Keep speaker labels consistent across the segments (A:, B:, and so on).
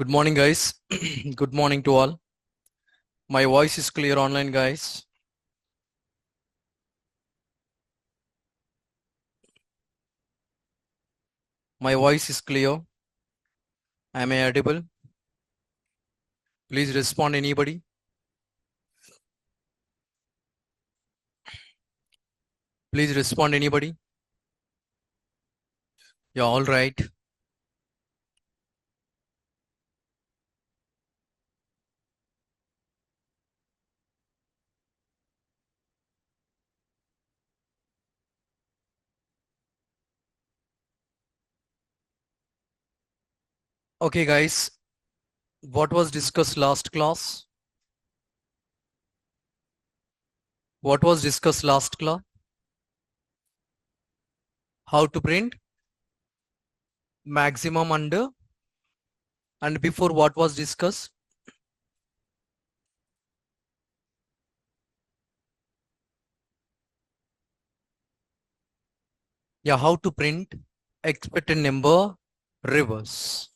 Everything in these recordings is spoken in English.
A: Good morning, guys. Good morning to all. My voice is clear online, guys. My voice is clear. Am I audible? Please respond, anybody. Please respond, anybody. Yeah, all right. Okay, guys. What was discussed last class? What was discussed last class? How to print maximum under, and before what was discussed? Yeah, how to print expected number reverse.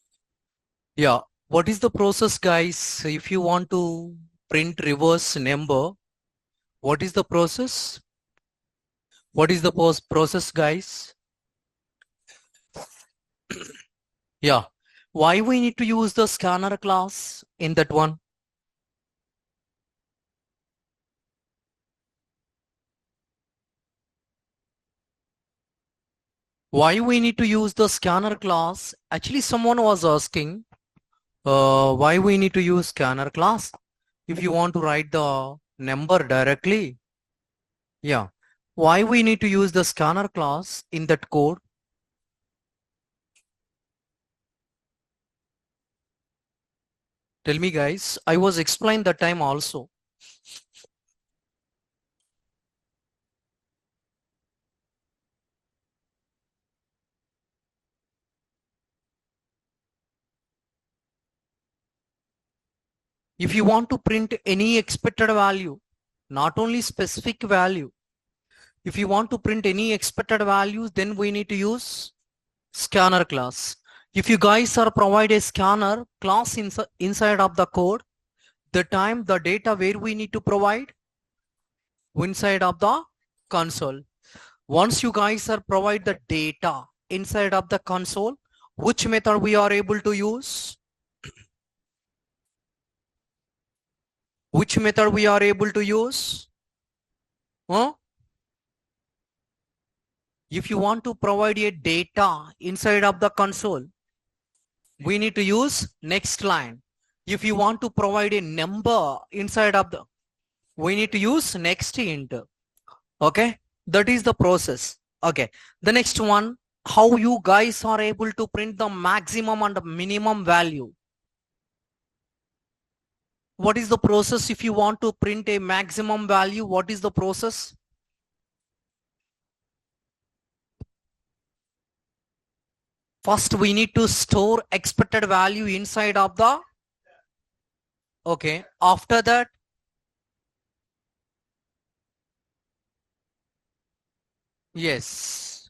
A: Yeah, what is the process, guys? If you want to print reverse number, what is the process? What is the process, guys? Yeah. Why we need to use the scanner class in that one? Why we need to use the scanner class? Actually, someone was asking why we need to use scanner class if you want to write the number directly. Yeah. Why we need to use the scanner class in that code? Tell me, guys. I was explained that time also. If you want to print any expected value, not only specific value, if you want to print any expected values, then we need to use scanner class. If you guys are provide a scanner class inside of the code, the time the data where we need to provide inside of the console. Once you guys are provide the data inside of the console, which method we are able to use? Which method we are able to use? Huh? If you want to provide a data inside of the console, we need to use next line. If you want to provide a number inside of the, we need to use next int. Okay, that is the process. Okay, the next one, how you guys are able to print the maximum and minimum value. What is the process if you want to print a maximum value? What is the process? First, we need to store expected value inside of the, okay, after that, yes.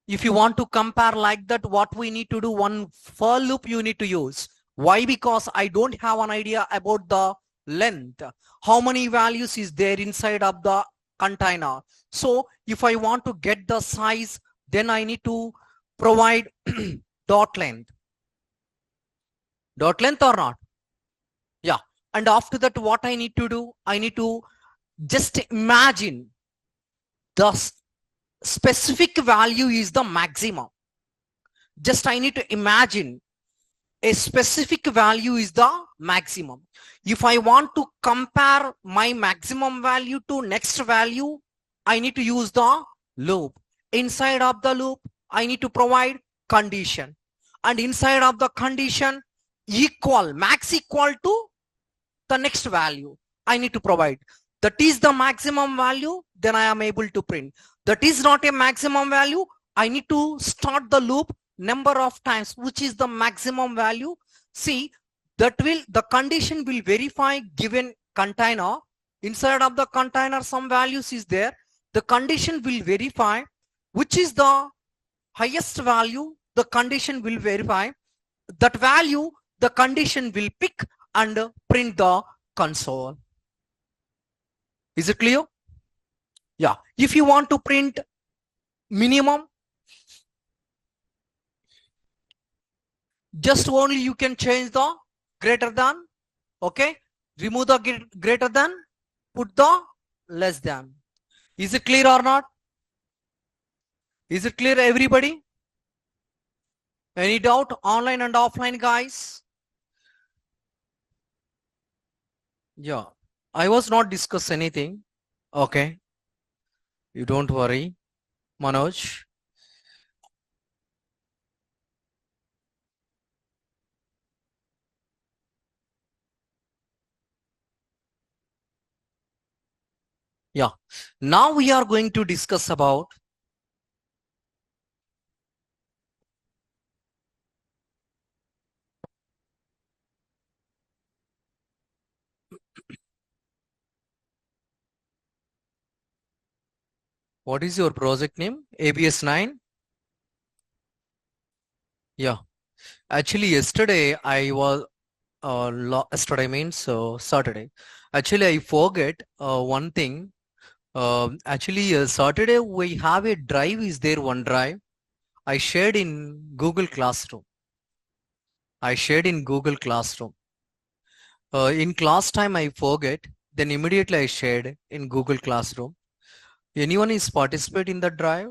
A: If you want to compare like that, what we need to do, one for loop you need to use. Why? Because I don't have an idea about the length. How many values is there inside of the container? So if I want to get the size, then I need to provide dot length. Dot length or not? Yeah. And after that, what I need to do? I need to just imagine the specific value is the maximum. Just I need to imagine a specific value is the maximum. If I want to compare my maximum value to next value, I need to use the loop. Inside of the loop, I need to provide condition. And inside of the condition, equal, max equal to the next value. I need to provide. That is the maximum value, then I am able to print. That is not a maximum value, I need to start the loop number of times, which is the maximum value. See, that will, the condition will verify given container. Inside of the container, some values is there. The condition will verify which is the highest value. The condition will verify that value. the condition will pick and print the console. Is it clear? Yeah. If you want to print minimum, just only you can change the greater than. Okay. Remove the greater than, put the less than. Is it clear or not? Is it clear, everybody? Any doubt? Online and offline, guys? Yeah. I was not discuss anything. Okay. You don't worry, Manoj. Yeah. Now we are going to discuss about what is your project name? ABS 9? Yeah. Actually, yesterday I was yesterday means Saturday. Actually, I forget one thing. Actually, Saturday we have a drive. Is there one drive? I shared in Google Classroom. I shared in Google Classroom. In class time I forget. Then immediately I shared in Google Classroom. Anyone is participate in the drive?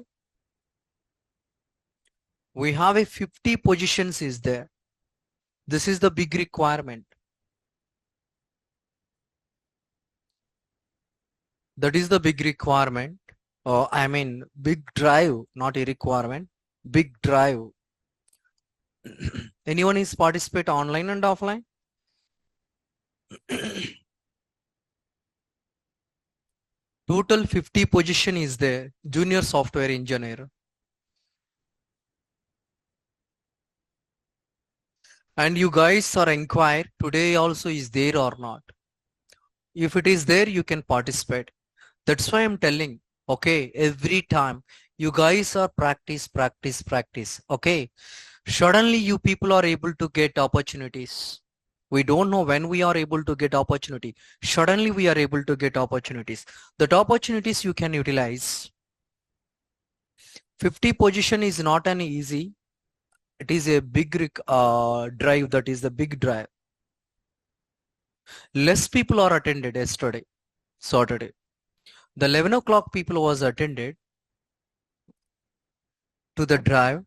A: We have a 50 positions is there. This is the big requirement. That is the big requirement. I mean, big drive, not a requirement. Big drive. Anyone is participate online and offline? Total 50 position is there. Junior software engineer. And you guys are inquire today also is there or not. If it is there, you can participate. That's why I'm telling. Okay, every time you guys are practice. Okay, suddenly you people are able to get opportunities. We don't know when we are able to get opportunity. Suddenly we are able to get opportunities. That opportunities you can utilize. 50 position is not an easy. It is a big drive. That is the big drive. Less people are attended yesterday, Saturday. The 11 o'clock people was attended to the drive.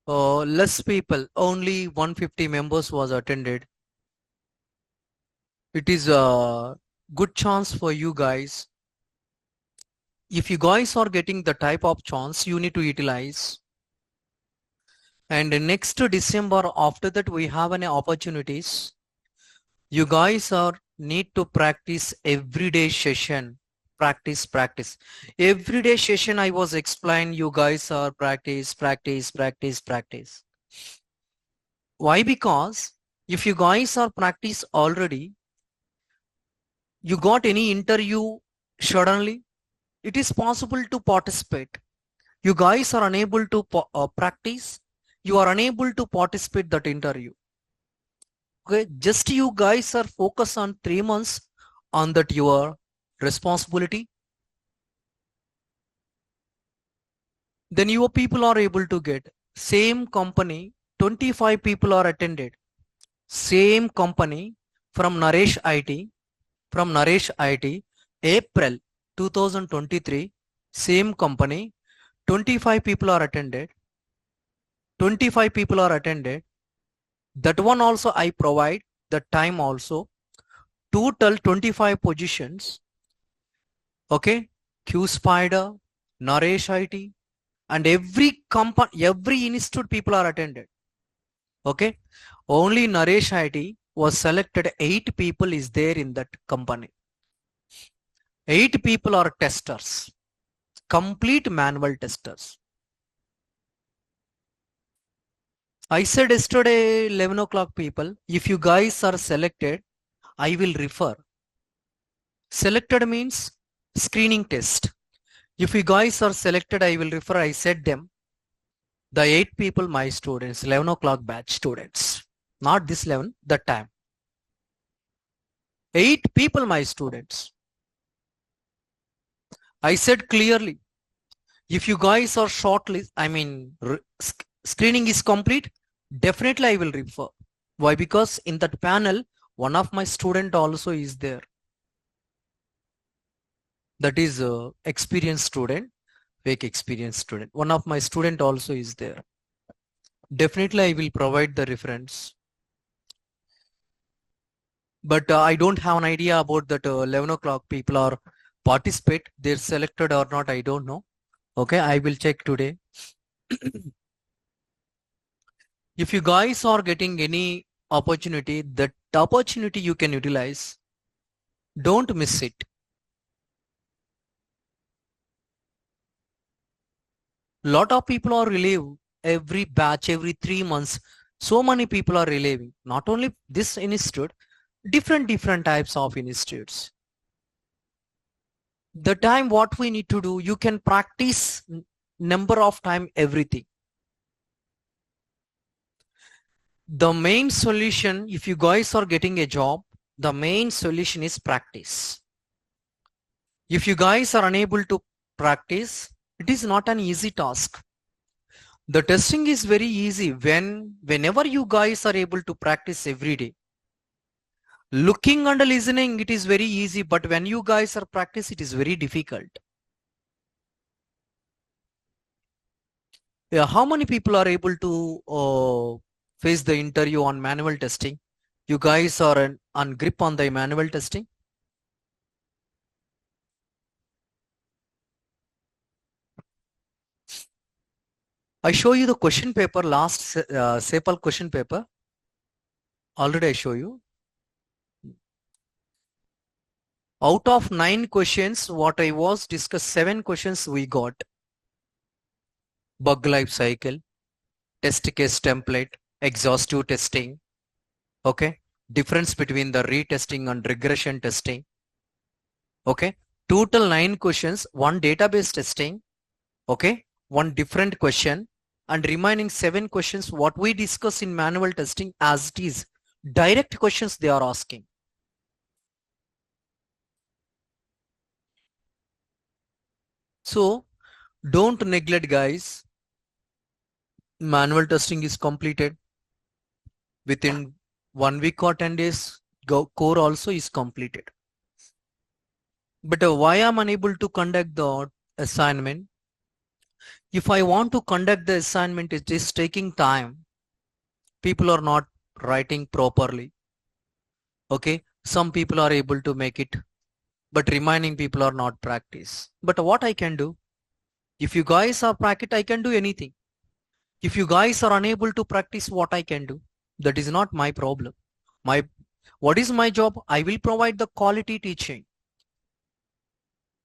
A: Less people, only 150 members was attended. It is a good chance for you guys. If you guys are getting the type of chance, you need to utilize. And next December, after that, we have any opportunities. You guys are need to practice everyday session. Practice. Everyday session I was explain. You guys are practice. Why? Because if you guys are practice already, you got any interview suddenly, it is possible to participate. You guys are unable to practice, you are unable to participate that interview. Okay, just you guys are focused on 3 months on that your responsibility. Then your people are able to get same company, 25 people are attended. Same company from Naresh IT, April 2023, same company, 25 people are attended. 25 people are attended. That one also I provide the time also. Total 25 positions. Okay. Q Spider, Naresh IT, and every company, every institute people are attended. Okay. Only Naresh IT was selected. 8 people is there in that company. 8 people are testers. Complete manual testers. I said yesterday 11 o'clock people, if you guys are selected, I will refer. Selected means screening test. If you guys are selected, I will refer. I said them. The 8 people, my students, 11 o'clock batch students, not this 11, that time. 8 people, my students. I said clearly, if you guys are shortlist, screening is complete, definitely I will refer. Why? Because in that panel, one of my student also is there. That is experienced student, fake experienced student. One of my student also is there. Definitely I will provide the reference. But I don't have an idea about that 11 o'clock people are participate. They're selected or not, I don't know. Okay, I will check today. If you guys are getting any opportunity, that opportunity you can utilize. Don't miss it. Lot of people are relieve every batch, every 3 months. So many people are relieving. Not only this institute, different types of institutes. The time what we need to do, you can practice number of time everything. The main solution, if you guys are getting a job, the main solution is practice. If you guys are unable to practice, it is not an easy task. The testing is very easy whenever you guys are able to practice every day. Looking and listening, it is very easy, but when you guys are practice, it is very difficult. Yeah, how many people are able to face the interview on manual testing? You guys are on grip on the manual testing? I show you the question paper, last sample question paper. Already I show you. Out of 9 questions, what I was discussed, 7 questions we got. Bug life cycle, test case template, exhaustive testing. Okay. Difference between the retesting and regression testing. Okay. Total 9 questions, 1 database testing. Okay. 1 different question, and remaining 7 questions what we discuss in manual testing as it is. Direct questions they are asking. So don't neglect, guys. Manual testing is completed within 1 week or 10 days. Core also is completed. But why I'm unable to conduct the assignment? If I want to conduct the assignment, it is taking time. People are not writing properly. Okay, some people are able to make it, but remaining people are not practice. But what I can do, if you guys are practice, I can do anything. If you guys are unable to practice, what I can do, that is not my problem. What is my job? I will provide the quality teaching.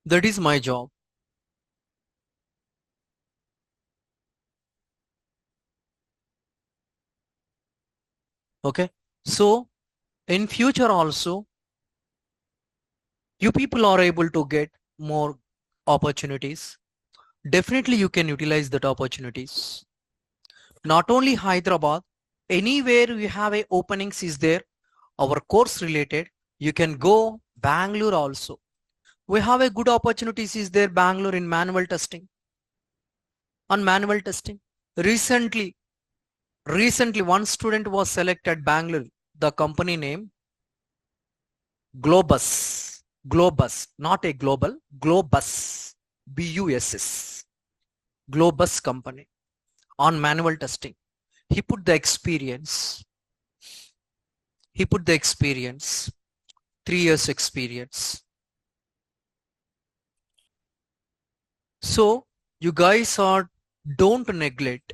A: That is my job. Okay, so in future also, you people are able to get more opportunities. Definitely you can utilize that opportunities. Not only Hyderabad, anywhere you have a openings is there, our course related, you can go Bangalore also. We have a good opportunities is there Bangalore in manual testing. On manual testing. Recently one student was selected Bangalore. The company name Globus, not a global, Globus, BUSS, Globus company on manual testing. He put the experience. 3 years experience. So you guys don't neglect.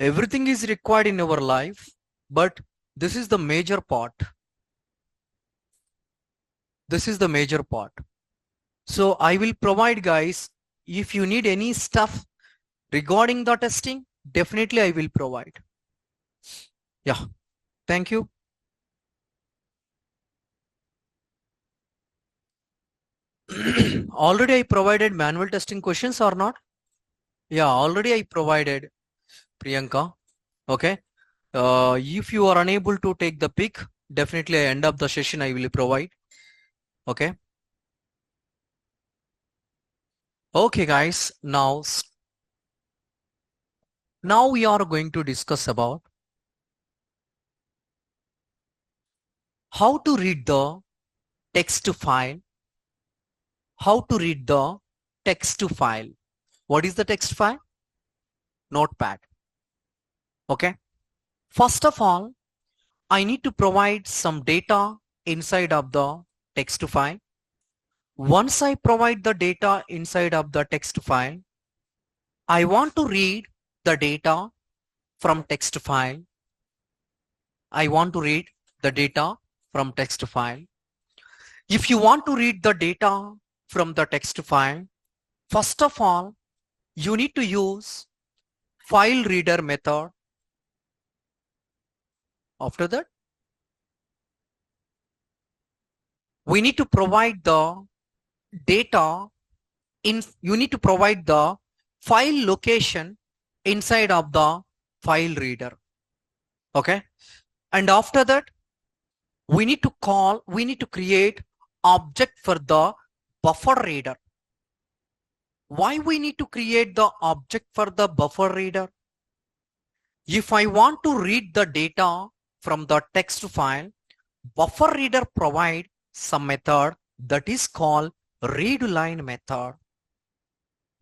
A: Everything is required in our life, but this is the major part. So I will provide, guys, if you need any stuff regarding the testing, definitely I will provide. Yeah, thank you. Already I provided manual testing questions or not? Yeah, already I provided, Priyanka. Okay. If you are unable to take the pick, definitely I end up the session I will provide. Okay. Okay, guys. Now we are going to discuss about how to read the text file. How to read the text file. What is the text file? Notepad. Okay. First of all, I need to provide some data inside of the text file. Once I provide the data inside of the text file, I want to read the data from text file. I want to read the data from text file. If you want to read the data from the text file, first of all, you need to use file reader method. After that, we need to provide the data you need to provide the file location inside of the file reader. Okay. And after that, we need to create object for the buffer reader. Why we need to create the object for the buffer reader? If I want to read the data from the text file, buffer reader provide some method that is called read line method.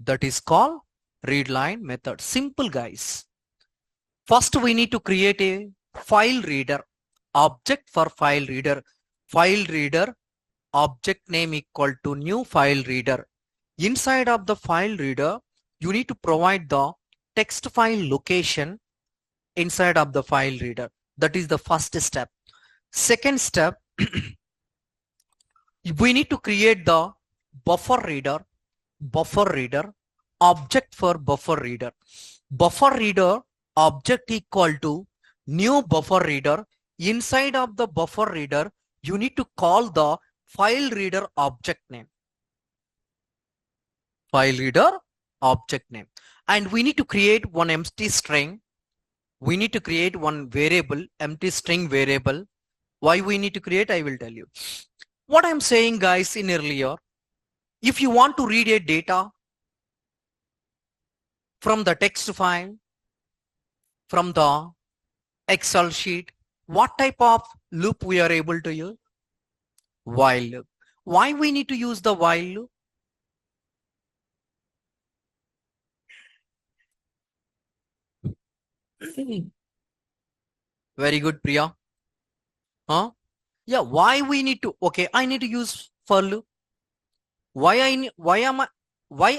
A: That is called read line method. Simple, guys. First, we need to create a file reader object for file reader. File reader object name equal to new file reader. Inside of the file reader, you need to provide the text file location inside of the file reader. That is the first step. Second step, we need to create the buffer reader object for buffer reader. Buffer reader object equal to new buffer reader. Inside of the buffer reader, you need to call the file reader object name. File reader object name. And we need to create one empty string. We need to create one variable, empty string variable. Why we need to create, I will tell you. What I'm saying, guys, in earlier, if you want to read a data from the text file, from the Excel sheet, what type of loop we are able to use? While loop. Why we need to use the while loop? Very good, Priya. Huh? Yeah, why we need to, okay, I need to use for loop. Why I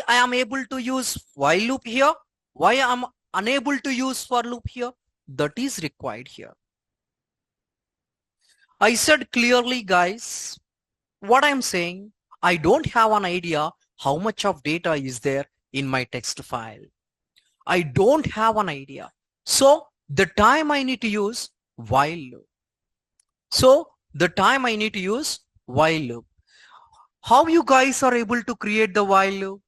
A: am able to use while loop here? Why I am unable to use for loop here? That is required here. I said clearly, guys, what I'm saying, I don't have an idea how much of data is there in my text file. I don't have an idea. So the time I need to use while loop. So the time I need to use while loop. How you guys are able to create the while loop?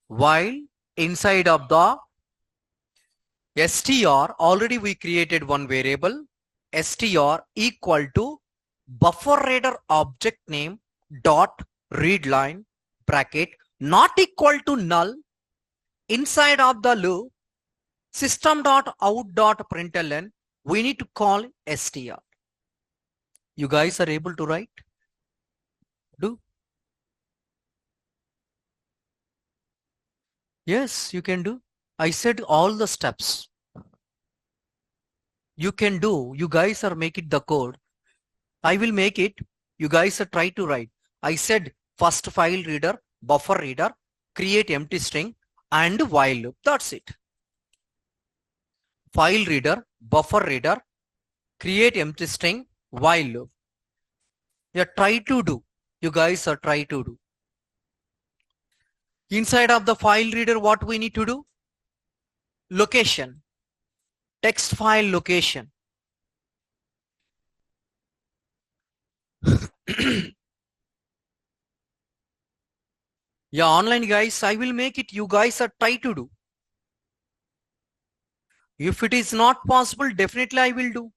A: While inside of the str, already we created one variable, str equal to buffer reader object name dot read line bracket not equal to null. Inside of the loop, system dot out dot println, we need to call str. You guys are able to write? Do? Yes, you can do. I said all the steps. You can do. You guys are making the code. I will make it. You guys are try to write. I said first file reader, buffer reader, create empty string and while loop. That's it. File reader, buffer reader, create empty string, while loop. Yeah, try to do. You guys are try to do. Inside of the file reader, what we need to do? Location. Text file location. Yeah, online guys, I will make it. You guys are try to do. If it is not possible, definitely I will do.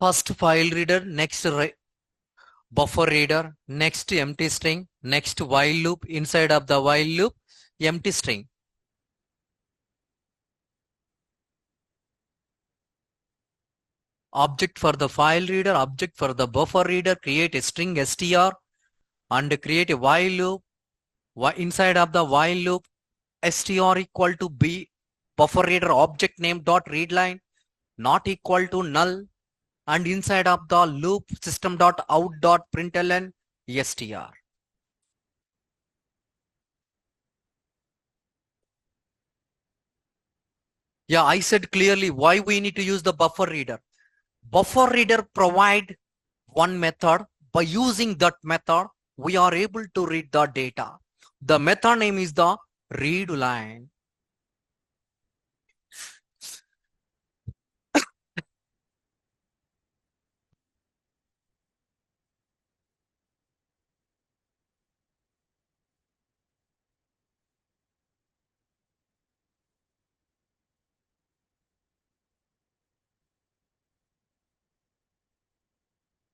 A: First file reader, next buffer reader, next empty string, next while loop, inside of the while loop, empty string. Object for the file reader, object for the buffer reader, create a string str and create a while loop. Inside of the while loop, str equal to b buffer reader object name dot read line not equal to null, and inside of the loop system dot out dot println str. Yeah, I said clearly why we need to use the buffer reader. Buffer reader provide one method. By using that method, we are able to read the data. The method name is the read line.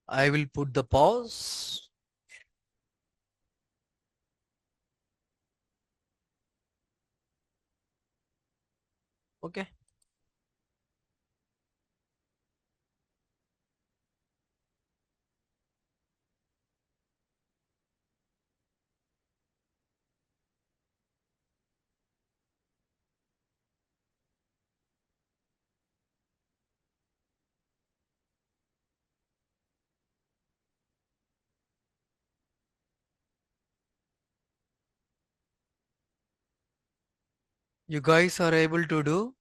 A: I will put the pause. Okay. You guys are able to do.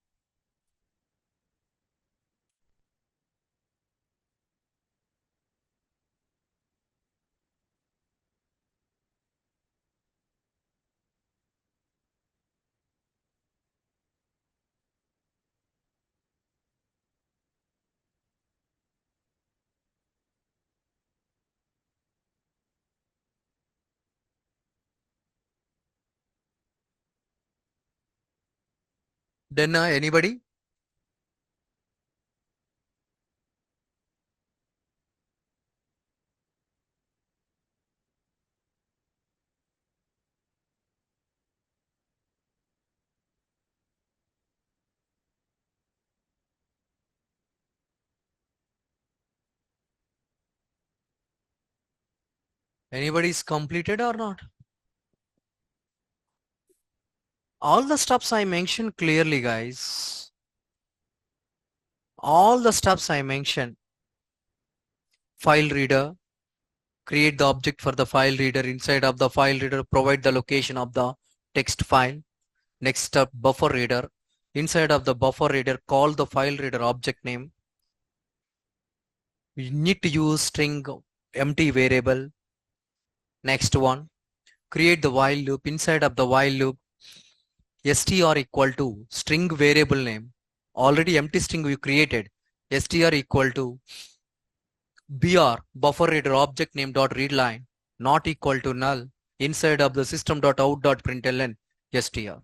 A: Then anybody? Anybody is completed or not? All the steps I mentioned clearly, guys. All the steps I mentioned. File reader, create the object for the file reader. Inside of the file reader, provide the location of the text file. Next step, buffer reader. Inside of the buffer reader, call the file reader object name. We need to use string empty variable. Next one, create the while loop. Inside of the while loop, str equal to string variable name. Already empty string we created. Str equal to br buffer reader object name dot read line not equal to null. Inside of the system dot out dot println str.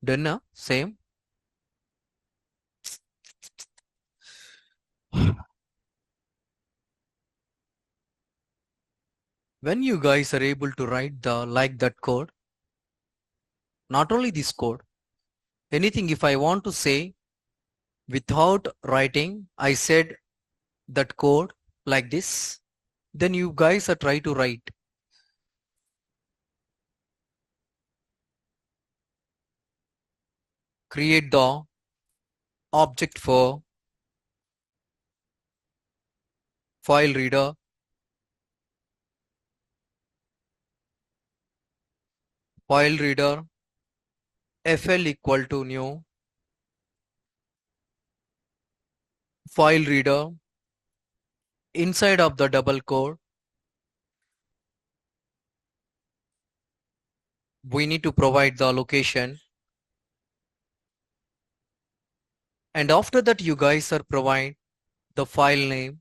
A: Done. Same. When you guys are able to write the like that code, not only this code, anything if I want to say without writing, I said that code. like this. Then you guys are try to write. Create the object for file reader. File reader fl equal to new file reader. Inside of the double quote, we need to provide the location. And after that, you guys are provide the file name.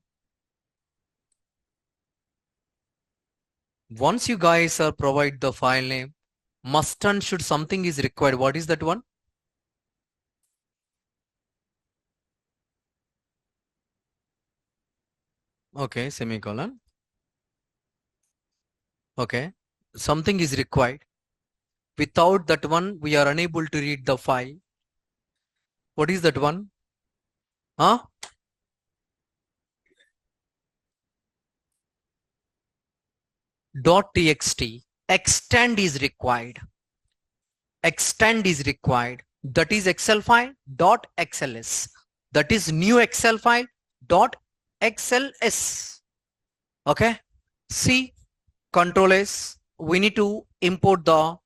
A: Once you guys are provide the file name, must and should something is required. What is that one? Okay, semicolon. Okay, something is required. Without that one, we are unable to read the file. What is that one? Huh? .txt. Extend is required. Extend is required. That is Excel file .xls. That is new Excel file .xls. Okay. C, Control S. We need to import the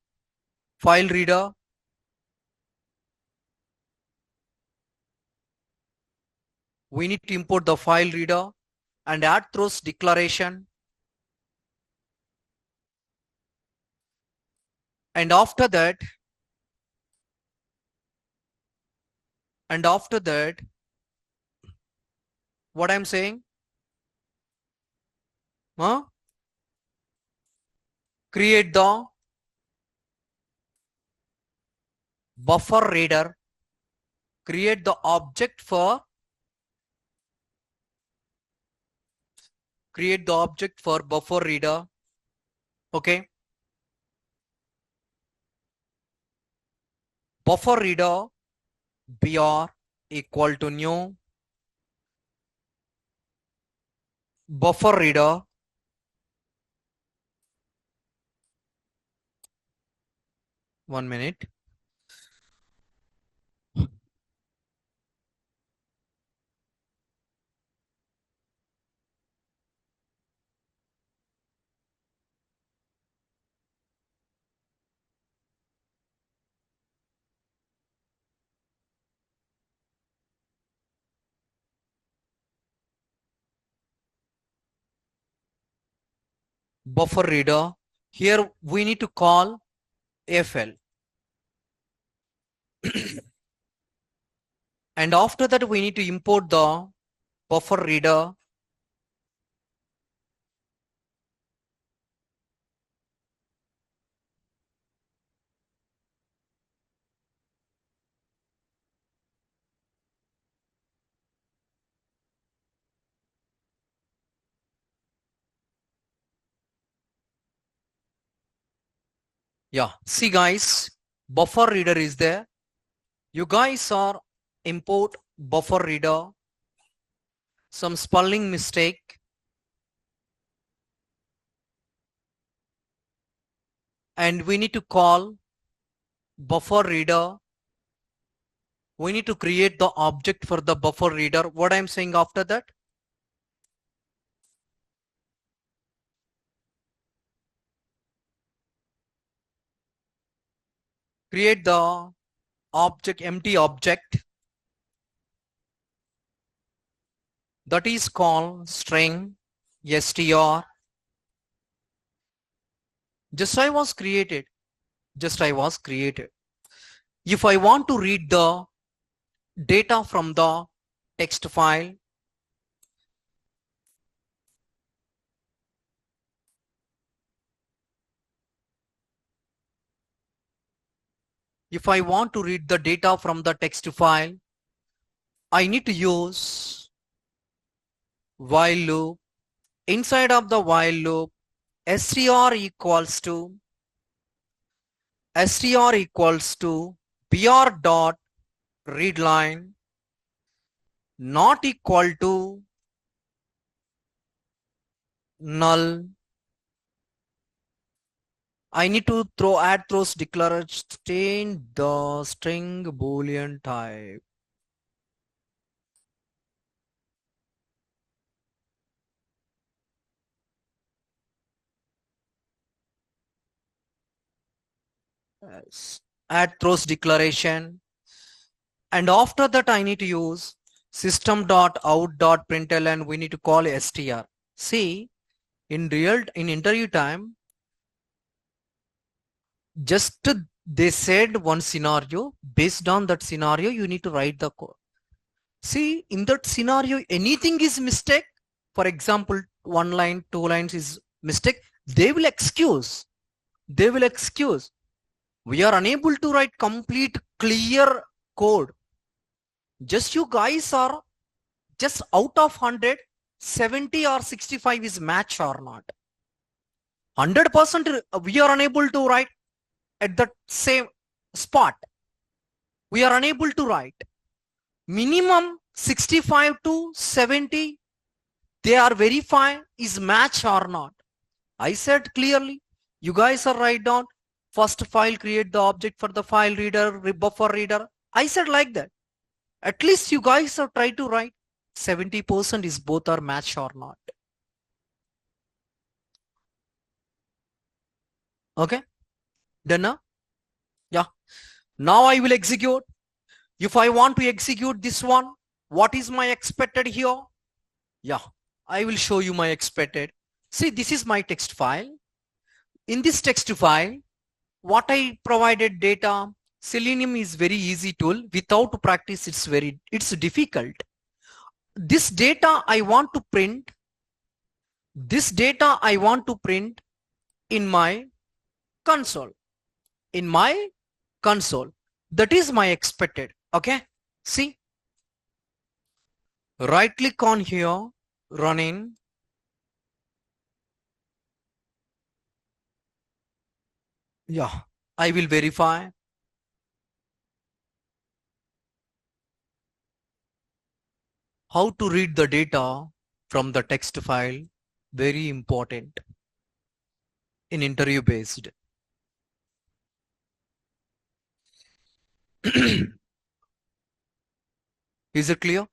A: file reader. We need to import the file reader and add throws declaration. And after that, what I'm saying? Huh? Create the buffer reader. Create the object for buffer reader. Okay. Buffer reader br equal to new buffer reader one minute. Buffer reader. Here we need to call fl. And after that, we need to import the buffer reader. Yeah, see guys, buffer reader is there. You guys are import buffer reader. Some spelling mistake. And we need to call buffer reader. We need to create the object for the buffer reader. What I'm saying after that? Create the object, empty object. That is called string str. Just I was created. If I want to read the data from the text file, I need to use while loop. Inside of the while loop, str equals to br dot read line not equal to null. I need to add throws declaration the string boolean type. Yes. Add throws declaration. And after that, I need to use system.out.println and we need to call str. See, in interview time, just they said one scenario. Based on that scenario, you need to write the code. See, in that scenario, anything is mistake. For example, one line, two lines is mistake. They will excuse. They will excuse. We are unable to write complete clear code. Just you guys are just out of 100, 70 or 65 is match or not. 100% we are unable to write at the same spot. We are unable to write. Minimum 65 to 70, they are verifying is match or not. I said clearly, you guys are write down first file, create the object for the file reader, buffer reader. I said like that. At least you guys are try to write 70% is both are match or not. Okay, done now? Yeah. Now I will execute. If I want to execute this one, what is my expected here? Yeah, I will show you my expected. See, this is my text file. In this text file, what I provided data, Selenium is very easy tool. Without practice, it's difficult. This data I want to print. This data I want to print in my console. In my console. That is my expected. Okay. See. Right click on here. Run in. Yeah. I will verify. How to read the data from the text file. Very important in interview based. Is it clear?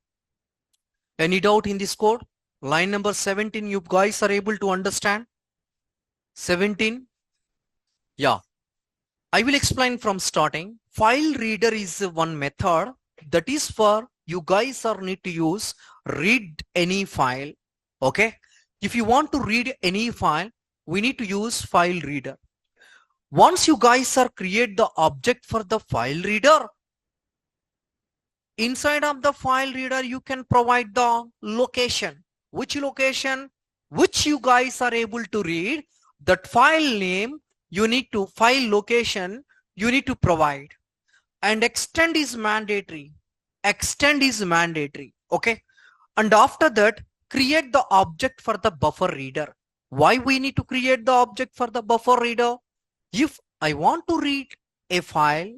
A: Any doubt in this code? Line number 17, you guys are able to understand? 17? Yeah. I will explain from starting. File reader is one method that is for you guys are need to use read any file. Okay. If you want to read any file, we need to use file reader. Once you guys are create the object for the file reader, inside of the file reader, you can provide the location. Which location? Which you guys are able to read. That file name, you need to file location, you need to provide. And extend is mandatory. Extend is mandatory. Okay. And after that, create the object for the buffer reader. Why we need to create the object for the buffer reader? If I want to read a file,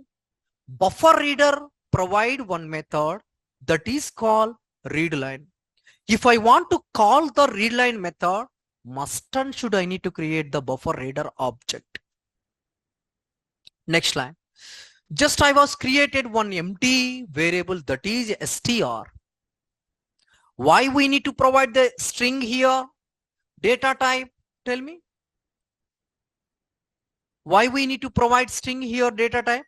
A: buffer reader provide one method that is called readline. If I want to call the readline method, must and should I need to create the buffer reader object. Next line. Just I was created one empty variable that is str. Why we need to provide the string here? Data type, tell me. Why we need to provide string here, data type?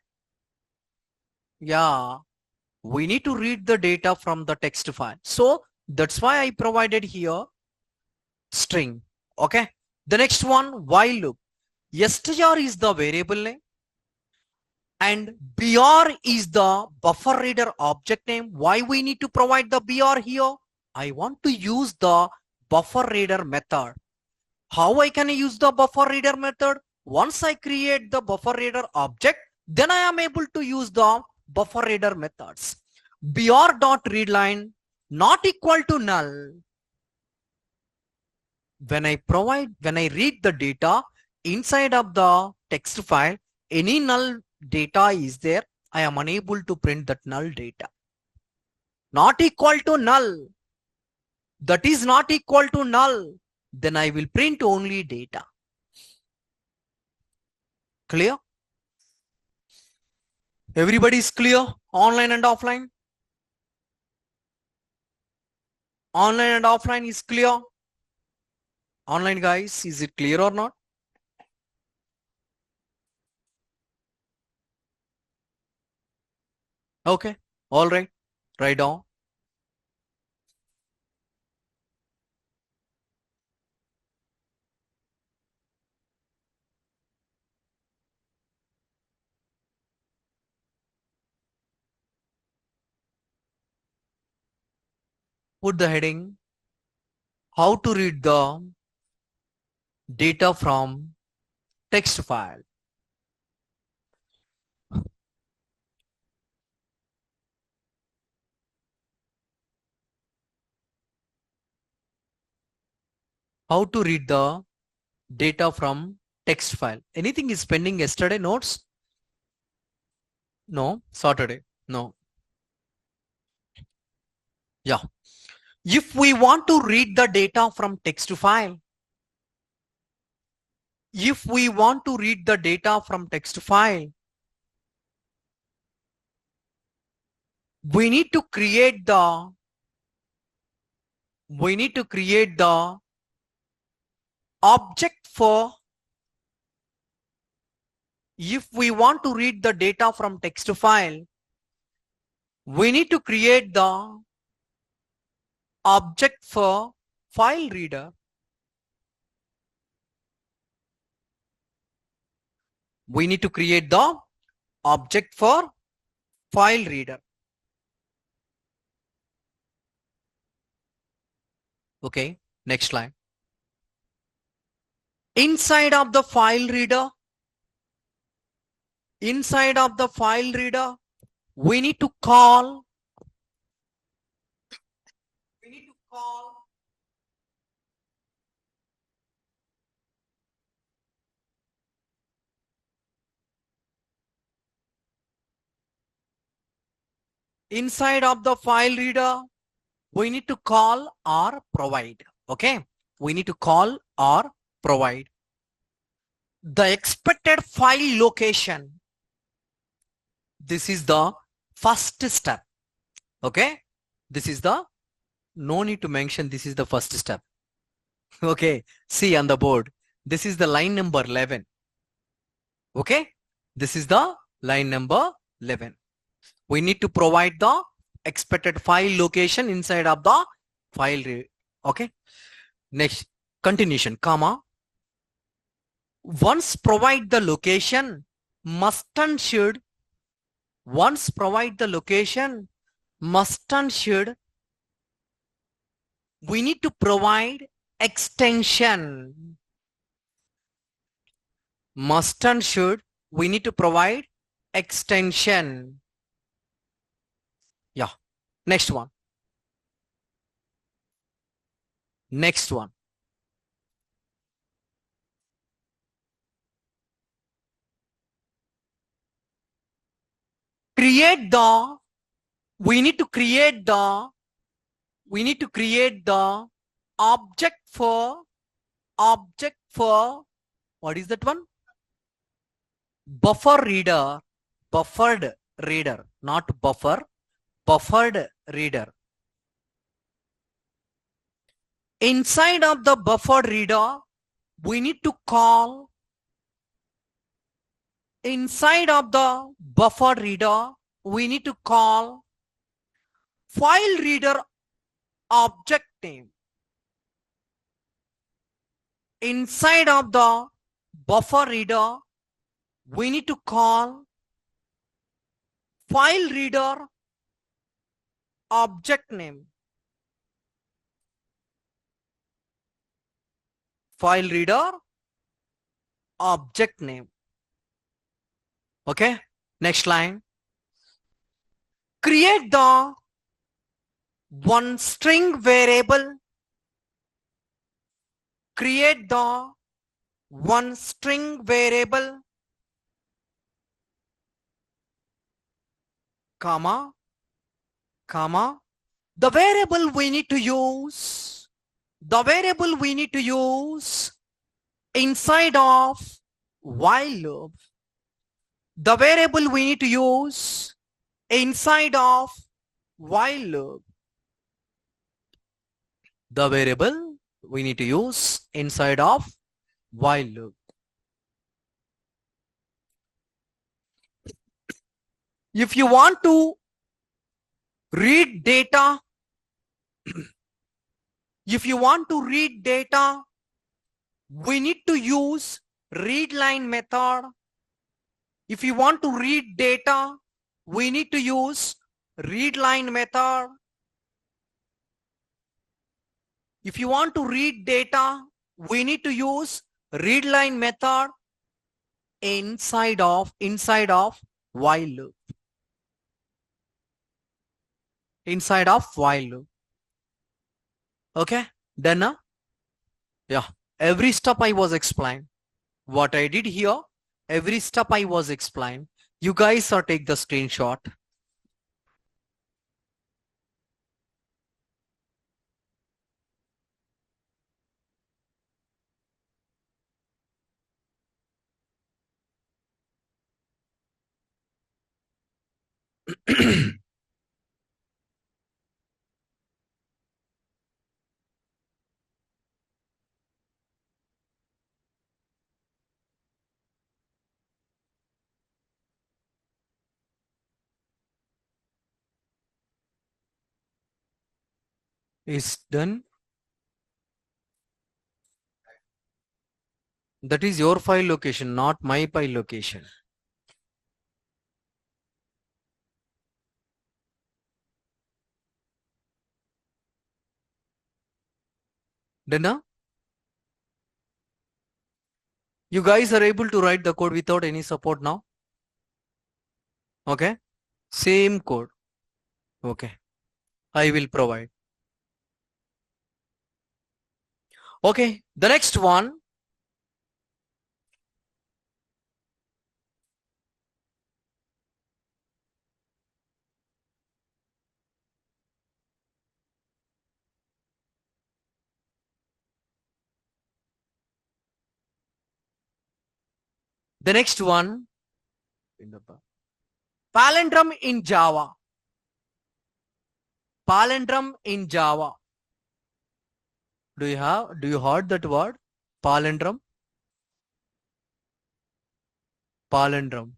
A: Yeah, we need to read the data from the text file. So that's why I provided here string. Okay. The next one, while loop. Str is the variable name and br is the buffer reader object name. Why we need to provide the br here? I want to use the buffer reader method. How I can use the buffer reader method? Once I create the buffer reader object, then I am able to use the buffer reader methods. br.readline not equal to null. When I read the data inside of the text file, any null data is there, I am unable to print that null data. Not equal to null. That is not equal to null. then I will print only data. Clear? Everybody is clear? Online and offline? Online and offline is clear? Online guys, is it clear or not? Okay, all right, write down. Put the heading, how to read the data from text file. How to read the data from text file. Anything is pending yesterday notes? No. Saturday? No. Yeah. If we want to read the data from text file, if we want to read the data from text file, we need to create the object for, if we want to read the data from text file, we need to create the object for file reader. We need to create the object for file reader. Okay, next line. Inside of the file reader, we need to call inside of the file reader, we need to call or provide. Okay, we need to call or provide the expected file location. This is the first step. Okay, this is the, no need to mention, this is the first step. Okay, see on the board, this is the line number 11. Okay, this is the line number 11. We need to provide the expected file location inside of the file. Okay, next continuation, comma. Once provide the location, must and should. Once provide the location, must and should. We need to provide extension. Must and should. We need to provide extension. Yeah. Next one. Next one. Create the, we need to create the object for, what is that one? Buffer reader, buffered reader, not buffer, buffered reader. Inside of the buffered reader, we need to call, inside of the buffered reader, we need to call file reader object name. Inside of the buffer reader, we need to call file reader object name. File reader object name. Okay, next line. Create the one string variable. Create the one string variable, comma, comma. The variable we need to use, The variable we need to use inside of while loop. The variable we need to use inside of while loop. The variable we need to use inside of while loop. If you want to read data, if you want to read data, we need to use read line method. If you want to read data, we need to use read line method. If you want to read data, we need to use read line method inside of while loop. Inside of while loop. Okay, done now? Yeah, every step I was explained. What I did here, every step I was explained. You guys are take the screenshot. Is done. That is your file location, not my file location. Done now? You guys are able to write the code without any support now? Okay, same code. Okay, I will provide. Okay, the next one. The next one. Palindrome in Java. Palindrome in Java. Do you heard that word? Palindrome? Palindrome.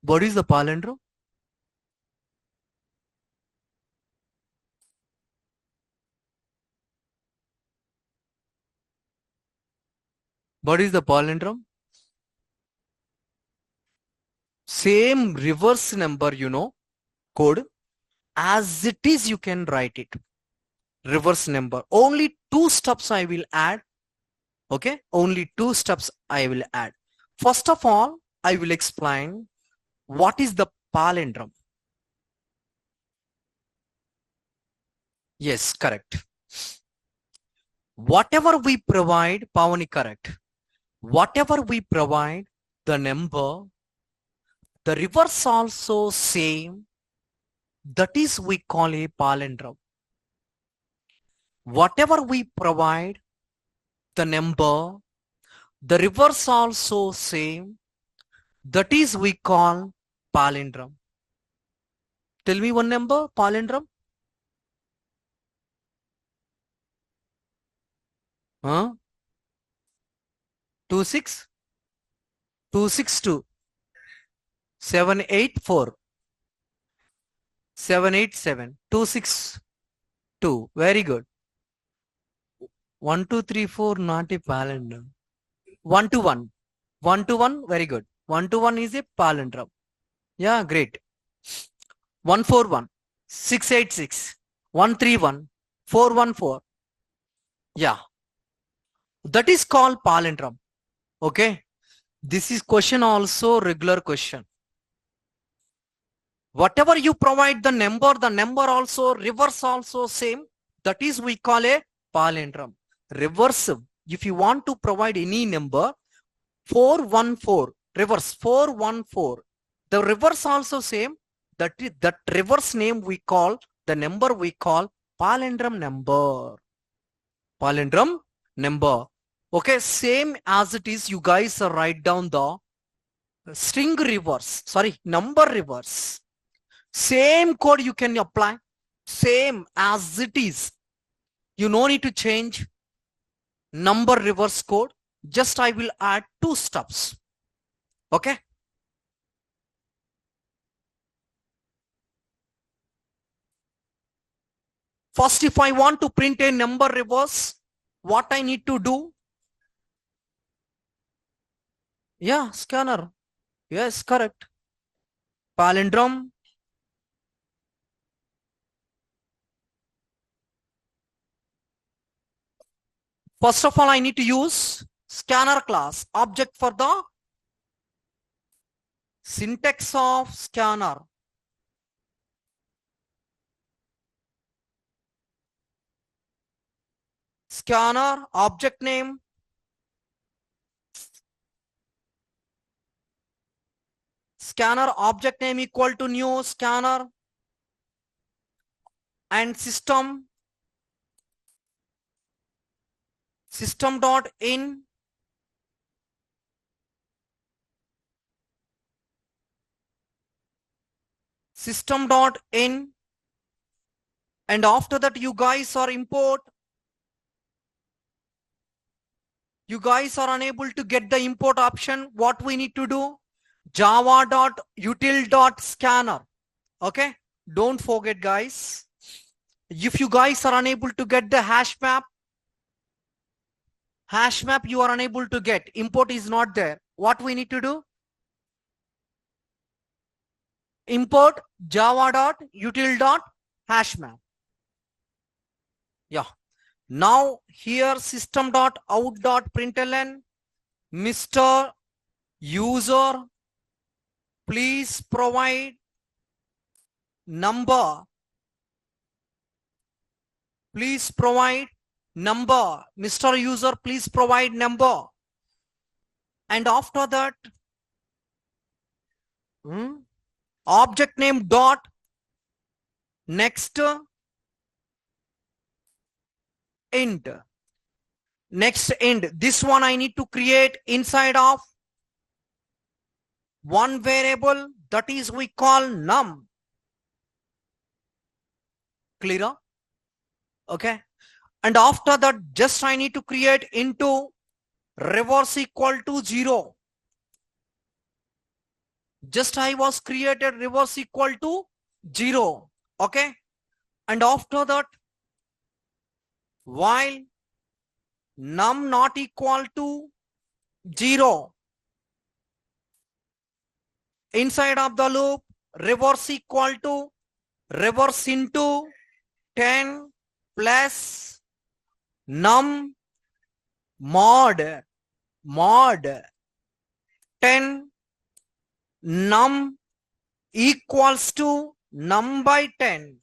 A: What is the palindrome? What is the palindrome? Same reverse number, code. As it is, you can write it. Reverse number. Only 2 steps I will add. Okay, only 2 steps I will add. First of all, I will explain what is the palindrome. Yes, correct. Whatever we provide, Pavani, correct. Whatever we provide, the number, the reverse also same. That is we call a palindrome. Whatever we provide, the number, the reverse also same. That is we call palindrome. Tell me one number, palindrome. Huh? 26, 262, 784, 787, 262. Very good. 1, 2, 3, 4, not a palindrome. 1 to 1. 1 to 1, very good. 1 to 1 is a palindrome. Yeah, great. 141, 686, 131, 414. Yeah, that is called palindrome. Okay, this is question also regular question. Whatever you provide the number also reverse also same. That is we call a palindrome. Reverse, if you want to provide any number, 414 reverse 414. The reverse also same. That reverse name we call, the number we call palindrome number. Palindrome number. Okay, same as it is, you guys write down the string reverse, sorry, number reverse. Same code you can apply, same as it is. You no need to change number reverse code. Just I will add 2 steps. Okay. First, if I want to print a number reverse, what I need to do? Yeah, scanner. Yes, correct. Palindrome. First of all, I need to use scanner class object for the syntax of scanner. Scanner object name. Scanner object name equal to new scanner and system dot in and after that you guys are unable to get the import option. What we need to do? java.util.scanner. Okay, don't forget guys. If you guys are unable to get the hash map you are unable to get, import is not there, what we need to do? Import java.util.hashmap. Yeah. Now here system.out.println Mr. User, please provide number. Please provide number. Mr. User, please provide number. And after that, object name dot next end. Next end. This one I need to create inside of one variable, that is we call num. Clear? Okay. And after that, just I need to create into reverse equal to 0. Just I was created reverse equal to 0. Okay. And after that, while num not equal to 0, inside of the loop, reverse equal to reverse into 10 plus num mod 10 num equals to num by 10.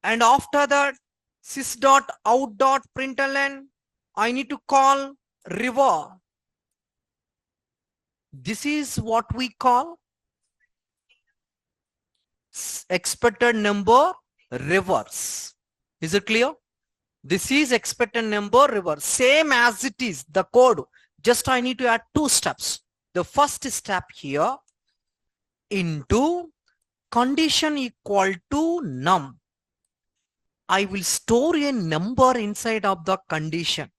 A: And after that, sys.out.println, I need to call river. This is what we call expected number reverse. Is it clear? This is expected number reverse. Same as it is, the code. Just I need to add 2 steps. The first step here, into condition equal to num. I will store a number inside of the condition.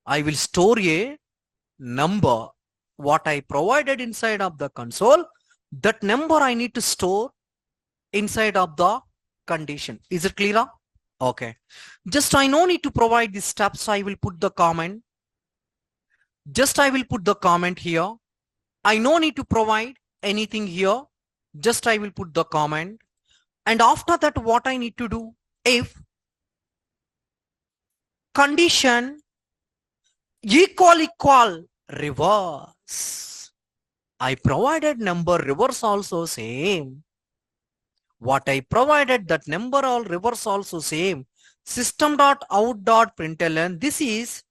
A: I will store a number. What I provided inside of the console, that number I need to store inside of the condition. Is it clear? Okay. Just I no need to provide these steps. I will put the comment. Just I will put the comment here. I no need to provide anything here. Just I will put the comment. And after that, what I need to do? If condition equal reverse, I provided number reverse also same. What I provided, that number all reverse also same. System.out.println, this is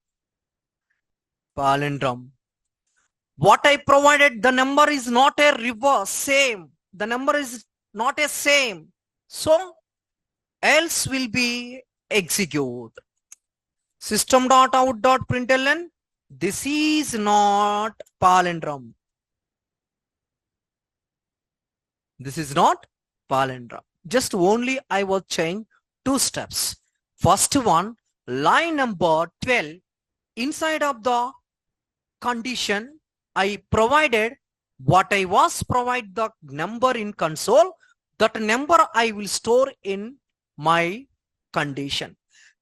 A: palindrome. What I provided, the number is not a reverse, same. The number is not a same. So else will be execute. System.out.println. This is not palindrome. This is not palindrome. Just only I was changing two steps. First one, line number 12, inside of the condition, I provided what I was provide the number in console, that number I will store in my condition.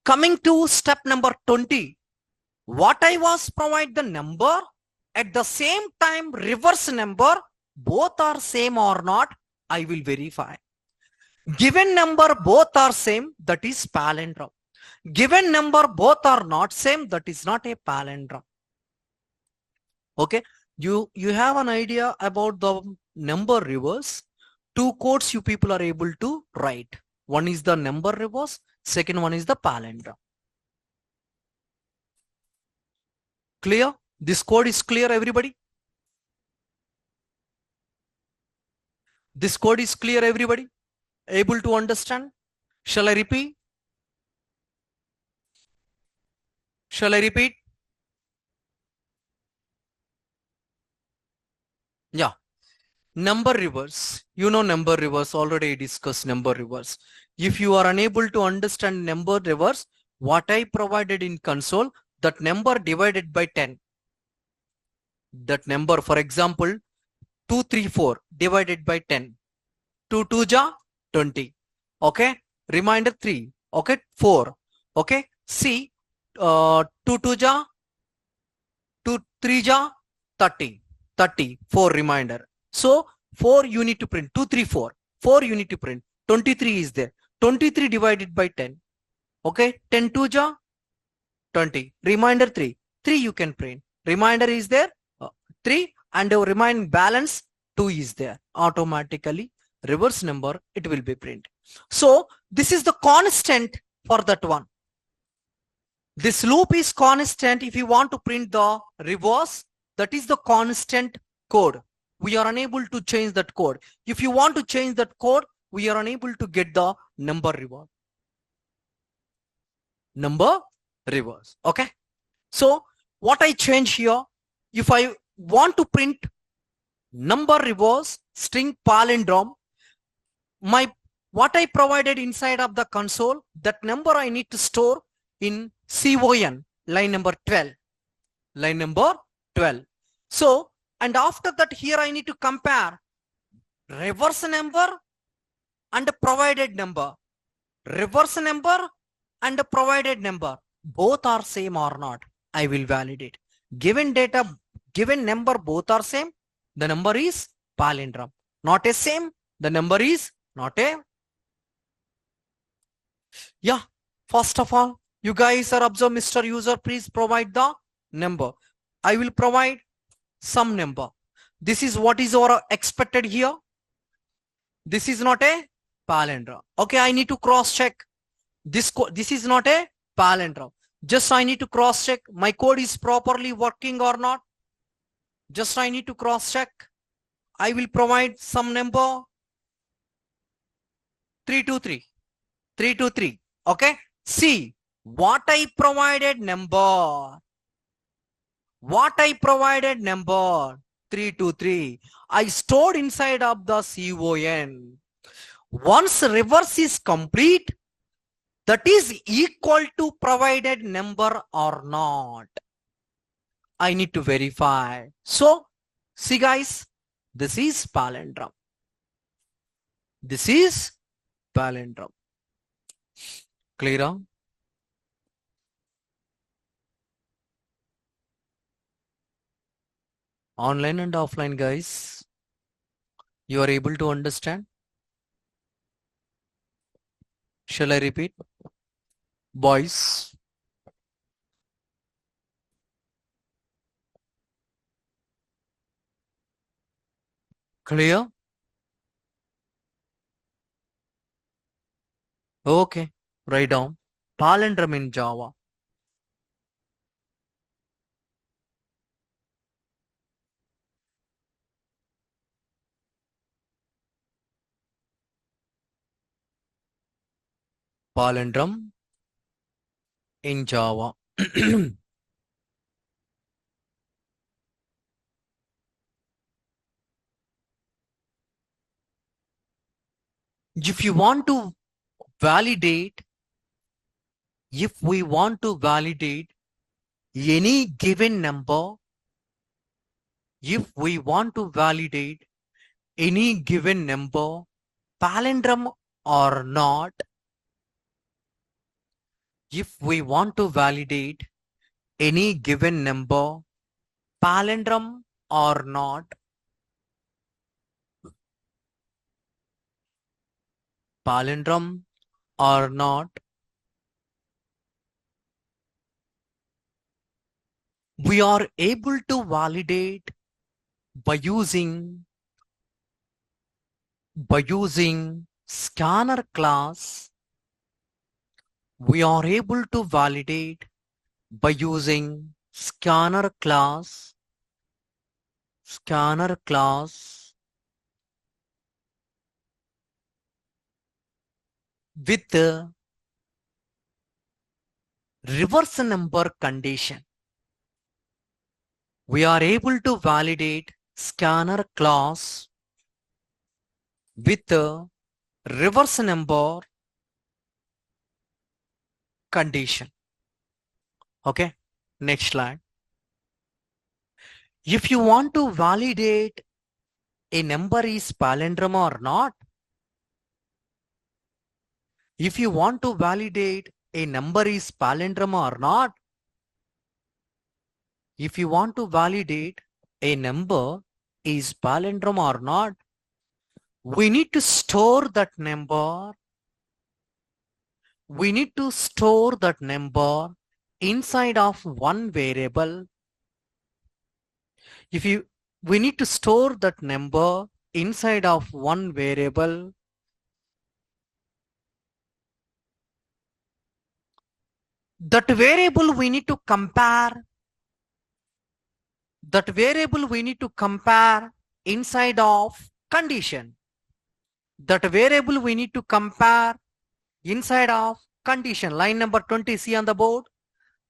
A: Coming to step number 20, what I was provide the number, at the same time reverse number, both are same or not, I will verify. Given number both are same, that is palindrome. Given number both are not same, that is not a palindrome. Okay, you have an idea about the number reverse. Two codes you people are able to write. One is the number reverse, second one is the palindrome. Clear? This code is clear, everybody? This code is clear, everybody? Able to understand? Shall I repeat? Shall I repeat? Yeah. Number reverse. You know number reverse. Already discussed number reverse. If you are unable to understand number reverse, what I provided in console, that number divided by 10. That number, for example, 234 divided by 10. 2 2 ja 20. Okay. Reminder 3. Okay. 4. Okay. See, 2 2 ja 2 3 ja 30. 30. 4 reminder. So 4 you need to print. 2 3 4. 4 you need to print. 23 is there. 23 divided by 10. Okay. 10 2 ja 20. Reminder 3. 3 you can print. Reminder is there. 3 and the remaining balance 2 is there. Automatically reverse number it will be print. So this is the constant for that one. This loop is constant. If you want to print the reverse, that is the constant code. We are unable to change that code. If you want to change that code, we are unable to get the number reverse. Number reverse. Okay. So what I change here, if I want to print number reverse string palindrome, what I provided inside of the console, that number I need to store in CON, line number 12. Line number 12. So, and after that here I need to compare reverse number and provided number. Reverse number and provided number. Both are same or not. I will validate. Given data, given number both are same, the number is palindrome. Not a same, the number is not a. Yeah, first of all, you guys are observe, Mr. User, please provide the number. I will provide some number. This is what is our expected here. This is not a palindrome. Okay, I need to cross check. This is not a palindrome. Just I need to cross check my code is properly working or not. Just I need to cross check. I will provide some number 323. 323. Okay. See what I provided number. What I provided number 323. I stored inside of the CON. Once reverse is complete, that is equal to provided number or not. I need to verify. So, see guys, this is palindrome. This is palindrome. Clear? Online and offline guys, you are able to understand? Shall I repeat? Boys. Clear? Okay. Write down. Palindrome in Java. palindrome in Java. If you want to validate, if we want to validate any given number, if we want to validate any given number, palindrome or not, if we want to validate any given number, palindrome or not, palindrome or not, we are able to validate by using scanner class. We are able to validate by using scanner class with the reverse number condition. We are able to validate scanner class with the reverse number condition. Okay, next slide. If you want to validate a number is palindrome or not, if you want to validate a number is palindrome or not, if you want to validate a number is palindrome or not, we need to store that number. We need to store that number inside of one variable. We need to store that number inside of one variable. That variable we need to compare. That variable we need to compare inside of condition. That variable we need to compare inside of condition. Line number 20, see on the board.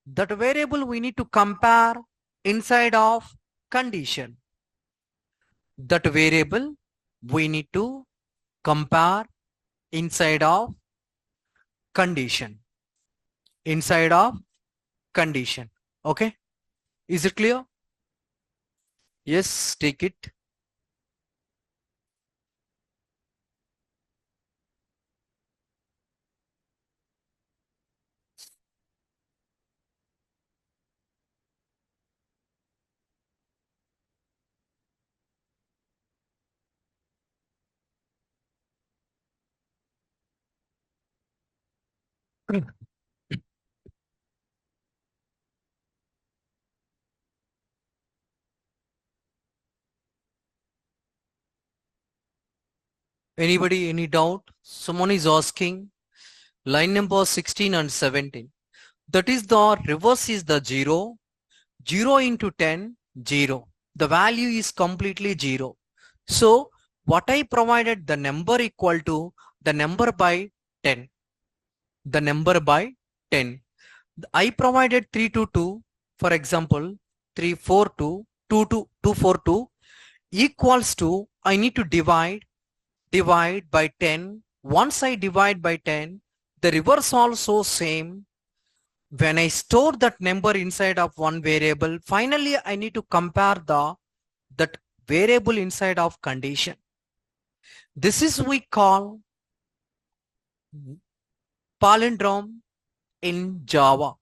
A: That variable we need to compare inside of condition. That variable we need to compare inside of condition. Inside of condition. Okay. Is it clear? Yes, take it. Anybody, any doubt? Someone is asking line number 16 and 17. That is the reverse is the 0. 0 into 10, 0. The value is completely 0. So what I provided, the number equal to the number by 10. The number by 10. I provided 3 to 2. For example, 3, 4, 2, 2, 2, 2, 4, 2 equals to, I need to divide by 10. Once I divide by 10, the reverse also same. When I store that number inside of one variable, finally I need to compare that variable inside of condition. This is we call palindrome in Java.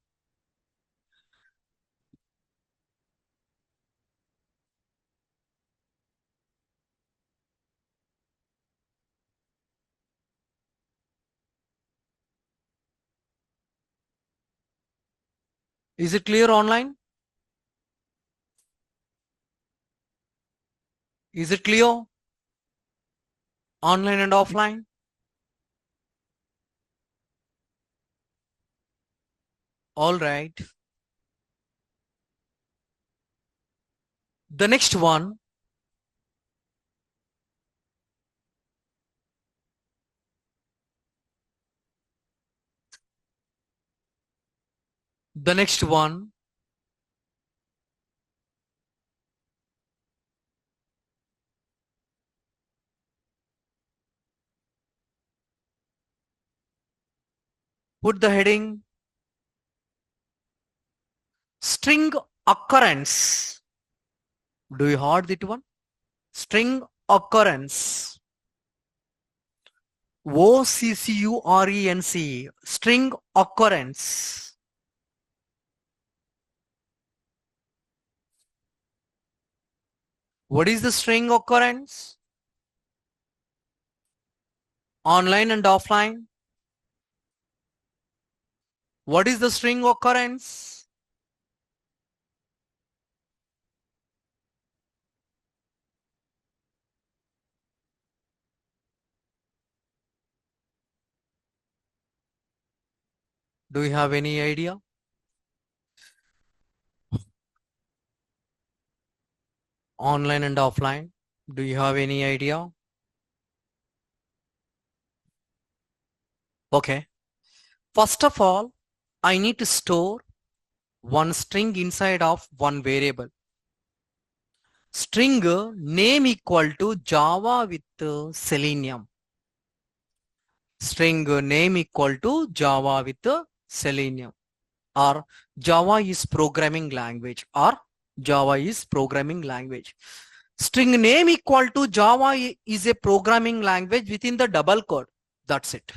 A: Is it clear online? Is it clear? Online and offline? All right. The next one, The next one, put the heading string occurrence. Do you heard that one? String occurrence. OCCURENC. String occurrence. What is the string occurrence? Online and offline. What is the string occurrence? Do you have any idea? Online and offline. Do you have any idea? Okay. First of all, I need to store one string inside of one variable. String name equal to Java with Selenium. String name equal to Java with Selenium, or Java is programming language, or Java is programming language. String name equal to Java is a programming language within the double quote. That's it.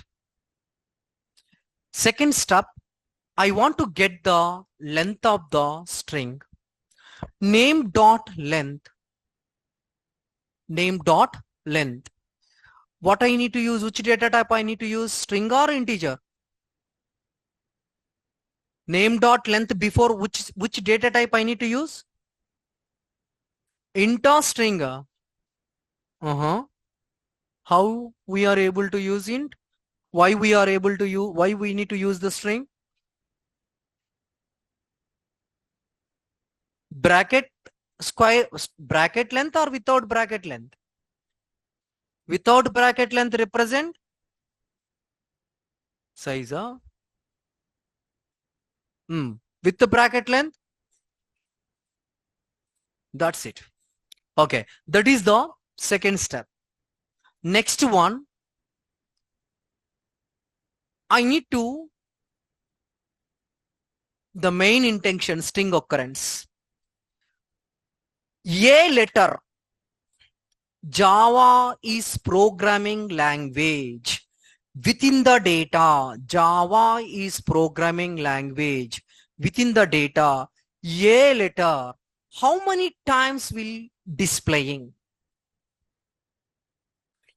A: Second step, I want to get the length of the string. Name dot length. Name dot length. What I need to use? Which data type I need to use? String or integer? Name dot length before which data type I need to use? Int or string? How we are able to use int? Why we are able to use? Why we need to use the string? Bracket square bracket length or without bracket length? Without bracket length represent size. With the bracket length, that's it. Okay, that is the second step. Next one, I need to the main intention string occurrence. A letter. Java is programming language. Within the data, Java is programming language. Within the data, a letter, how many times will displaying?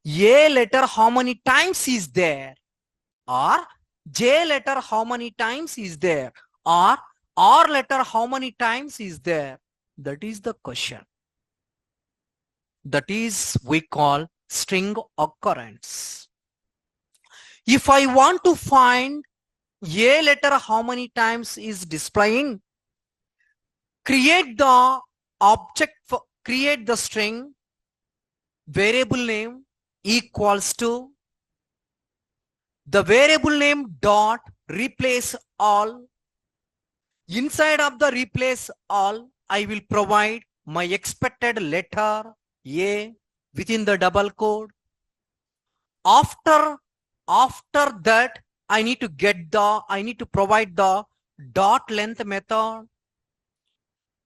A: A letter, how many times is there? Or J letter, how many times is there? Or R letter, how many times is there? That is the question. That is we call string occurrence. If I want to find a letter how many times is displaying, create the object, create the string variable name equals to the variable name dot replace all. Inside of the replace all, I will provide my expected letter A within the double quote. After that, I need to provide the dot length method.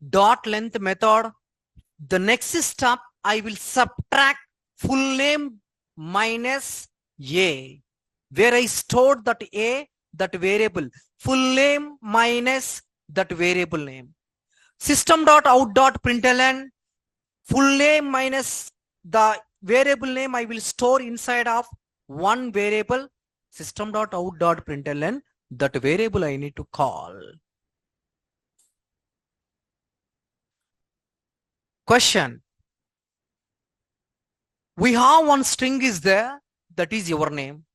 A: Dot length method. The next step, I will subtract full name minus A, where I stored that A, that variable. Full name minus that variable name. System.out.println, full name minus the variable name I will store inside of one variable, system.out.println, that variable I need to call. Question. We have one string is there, that is your name,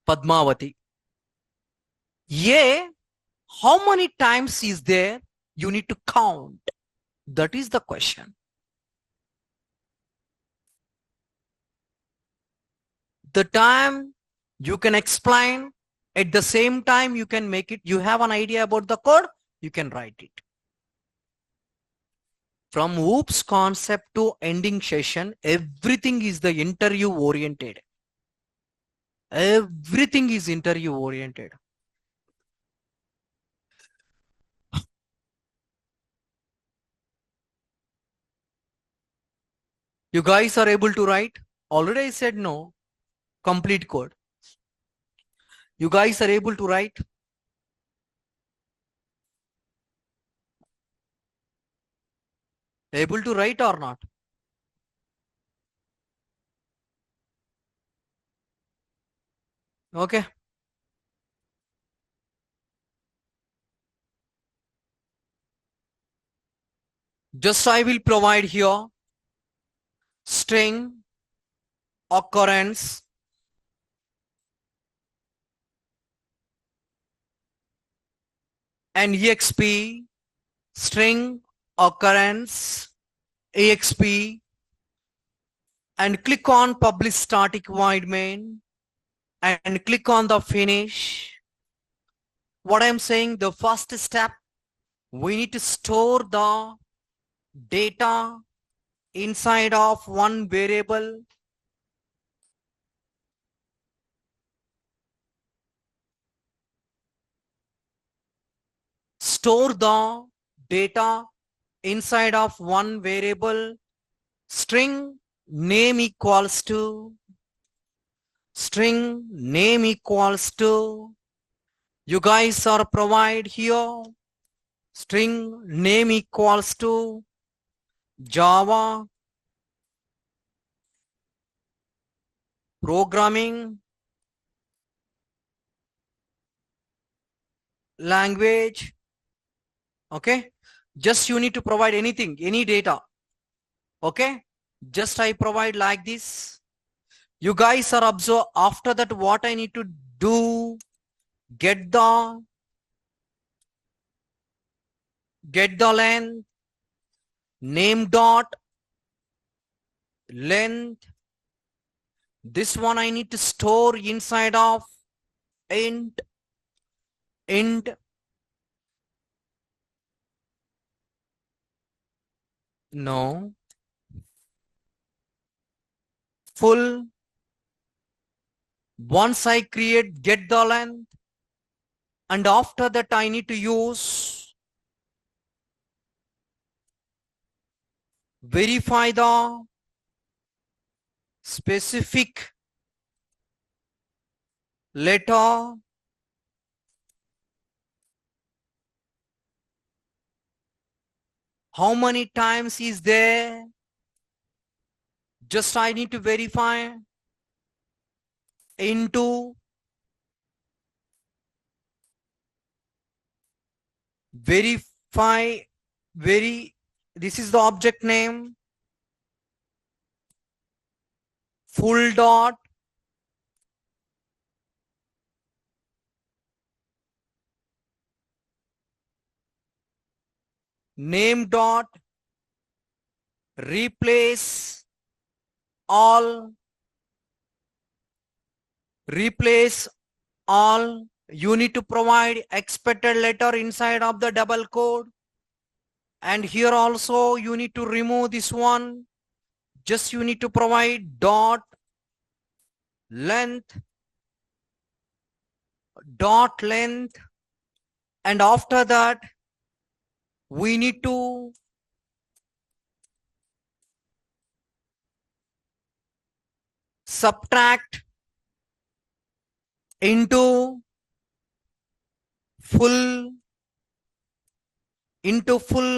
A: Padmavati. A, how many times is there? You need to count. That is the question. The time you can explain At the same time, you can make it, you have an idea about the code, you can write it. From oops concept to ending session, everything is the interview oriented. Everything is interview oriented. You guys are able to write? Already I said no. Complete code. You guys are able to write? Able to write or not? Okay. Just I will provide here string, occurrence, and exp, string, occurrence, exp, and click on publish static void main and click on the finish. What I'm saying, the first step, we need to store the data inside of one variable. Store the data inside of one variable. String name equals to, string name equals to, you guys are provide here, string name equals to Java programming language. Okay, just you need to provide anything, any data. Okay, just I provide like this. You guys are observe. After that, what I need to do, get the length, name dot length. This one I need to store inside of int no full. Once I create get the length, and after that I need to use verify the specific letter. How many times is there? Just I need to verify into verify this is the object name, full dot name dot replace all, replace all. You need to provide expected letter inside of the double code, and here also you need to remove this one. Just you need to provide dot length, and after that we need to subtract into full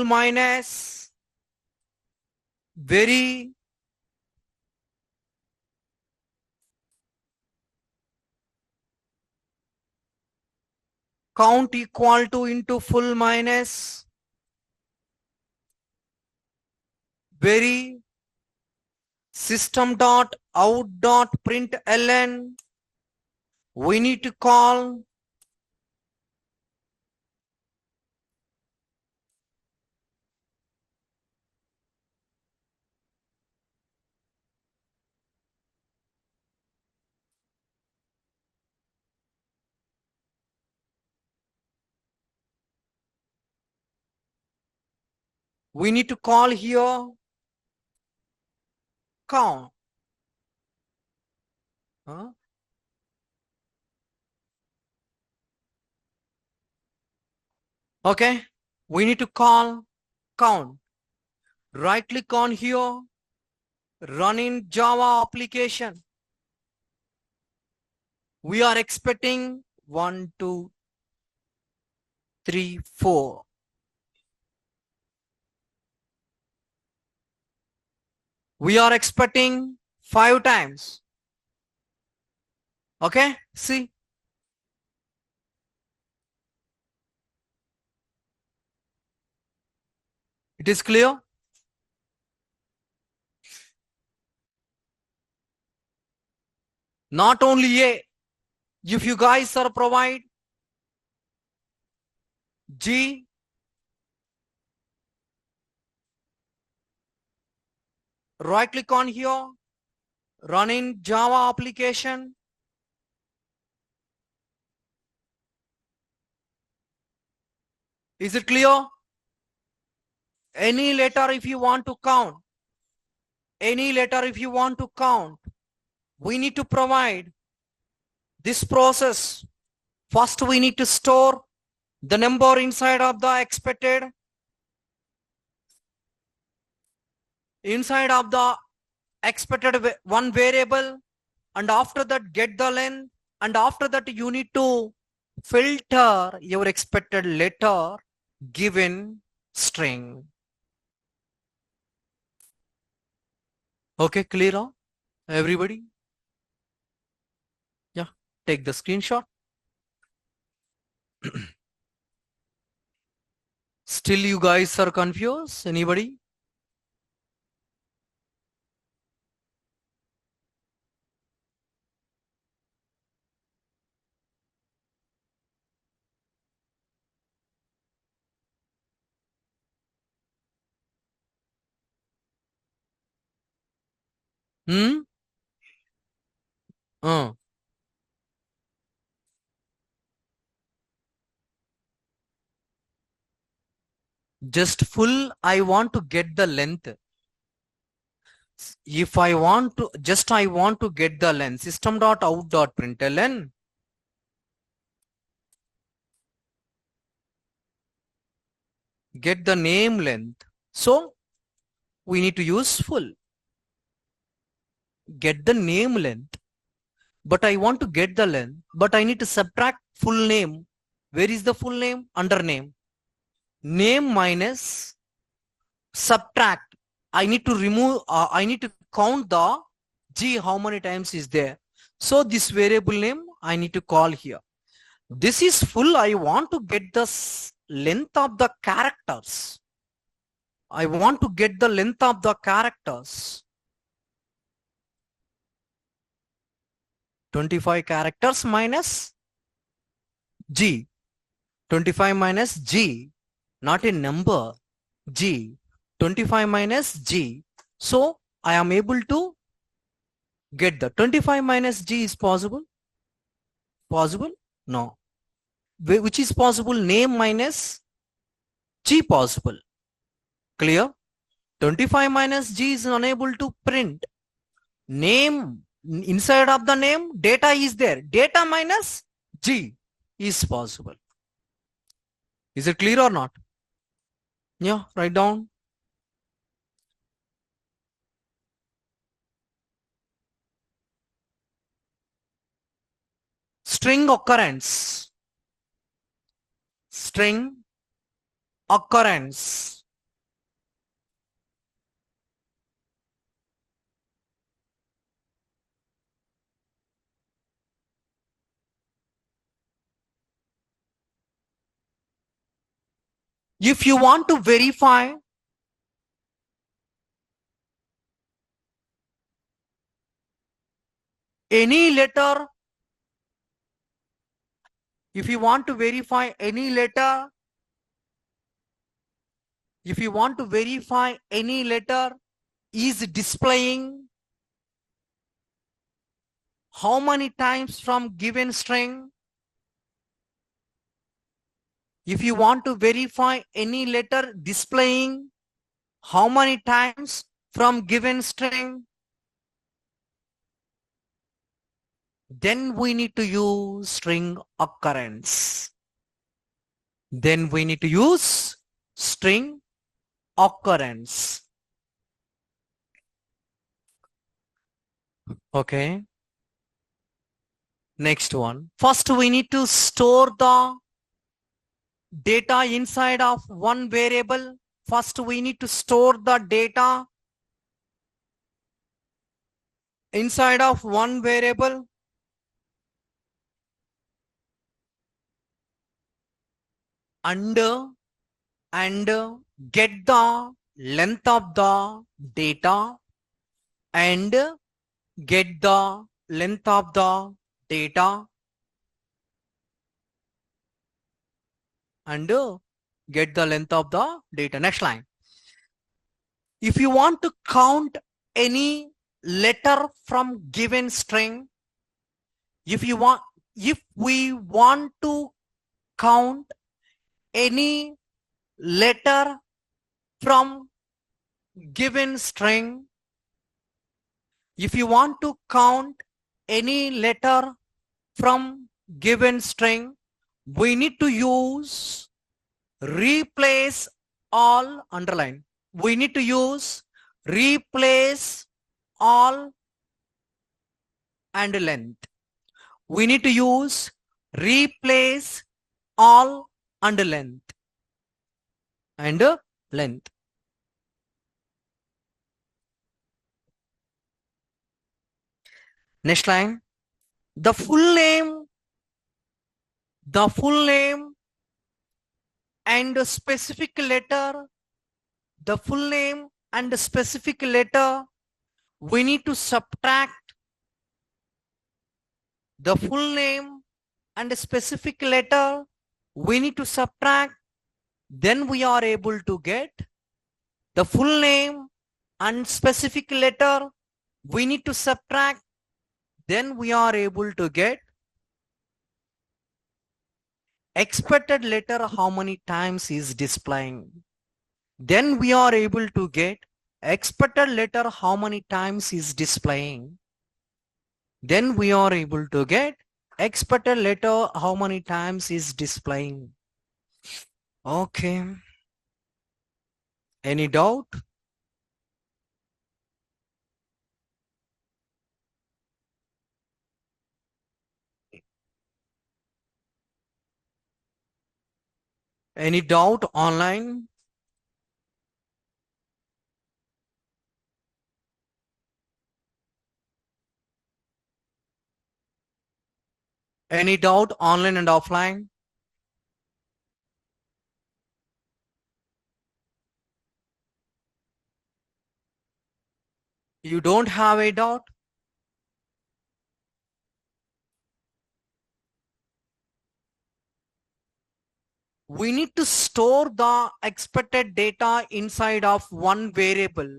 A: minus very count equal to into full minus very system dot out dot println. We need to call We need to call here count. Huh? Okay, we need to call count. Right click on here, run in Java application. We are expecting 1, 2, 3, 4. We are expecting 5 times. Okay, see. It is clear. Not only A, if you guys are provide G, right click on here, run in Java application. Is it clear? Any letter if you want to count, any letter if you want to count, we need to provide this process. First, we need to store the number inside of the expected, one variable, and after that get the length, and after that you need to filter your expected letter given string. Okay, clear everybody? Yeah, take the screenshot. Still you guys are confused? Anybody? Hmm? Uh, just full, I want to get the length. If I want to, I want to get the length, system.out.println, get the name length. So we need to use full. Get the name length. But I want to get the length, but I need to subtract full name. Where is the full name? Under name. Name minus subtract. I need to remove, I need to count the G, how many times is there. So this variable name I need to call here. This is full. I want to get the length of the characters. I want to get the length of the characters. 25 characters minus G. 25 minus G, not a number, G. 25 minus G. So I am able to get the 25 minus G is possible? Possible? No. Which is possible? Name minus G possible. Clear? 25 minus G is unable to print. Name, inside of the name, data is there. Data minus G is possible. Is it clear or not? Yeah, write down. String occurrence. String occurrence. If you want to verify any letter, if you want to verify any letter, is displaying how many times from given string, if you want to verify any letter displaying how many times from given string, then we need to use string occurrence. Then we need to use string occurrence. Okay. Next one. First, we need to store the data inside of one variable. First, we need to store the data inside of one variable. And get the length of the data and get the length of the data and get the length of the data. Next line. If you want to count any letter from given string, if we want to count any letter from given string, if you want to count any letter from given string, we need to use replace all, underline. We need to use replace all and length. We need to use replace all and length and length. Next line. The full name and specific letter, the full name and specific letter, we need to subtract the full name and specific letter, we need to subtract, then we are able to get the full name and specific letter, we need to subtract, then we are able to get expected letter how many times is displaying. Then we are able to get expected letter how many times is displaying. Then we are able to get expected letter how many times is displaying. Okay. Any doubt? Any doubt online? Any doubt online and offline? You don't have a doubt? We need to store the expected data inside of one variable.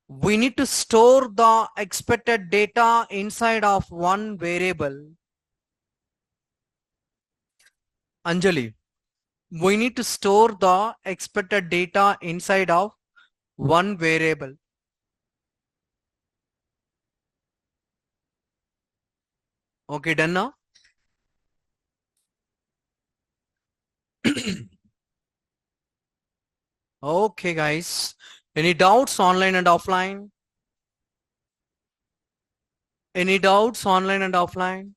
A: We need to store the expected data inside of one variable. Anjali, we need to store the expected data inside of one variable. Okay, done now? Okay, guys. Any doubts online and offline? Any doubts online and offline?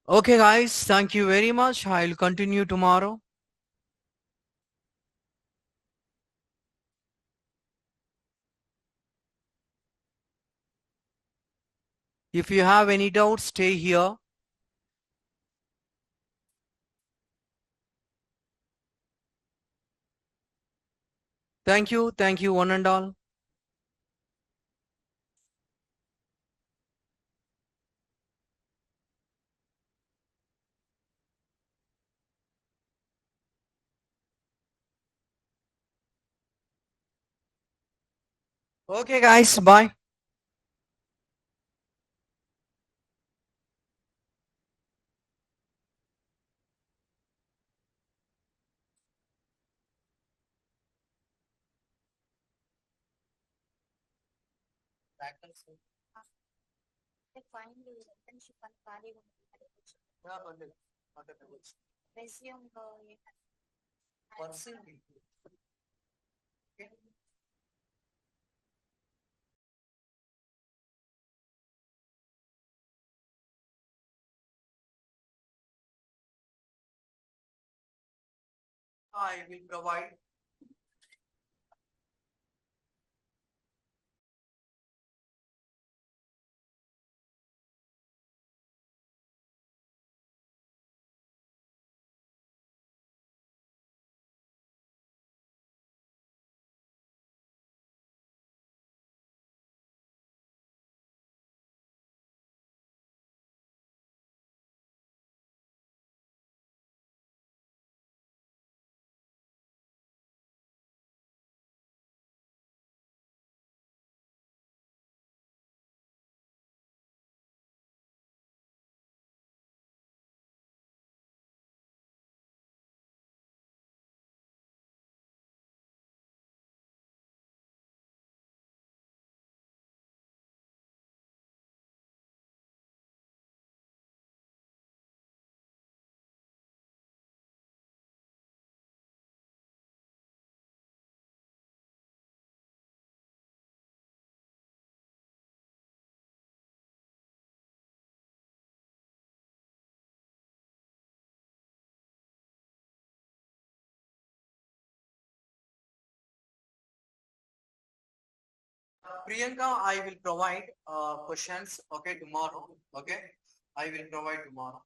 A: Okay, guys. Thank you very much. I'll continue tomorrow. If you have any doubts, stay here. Thank you. Thank you, one and all. Okay, guys, bye. I will provide. Priyanka, I will provide questions. Okay, tomorrow. Okay, I will provide tomorrow.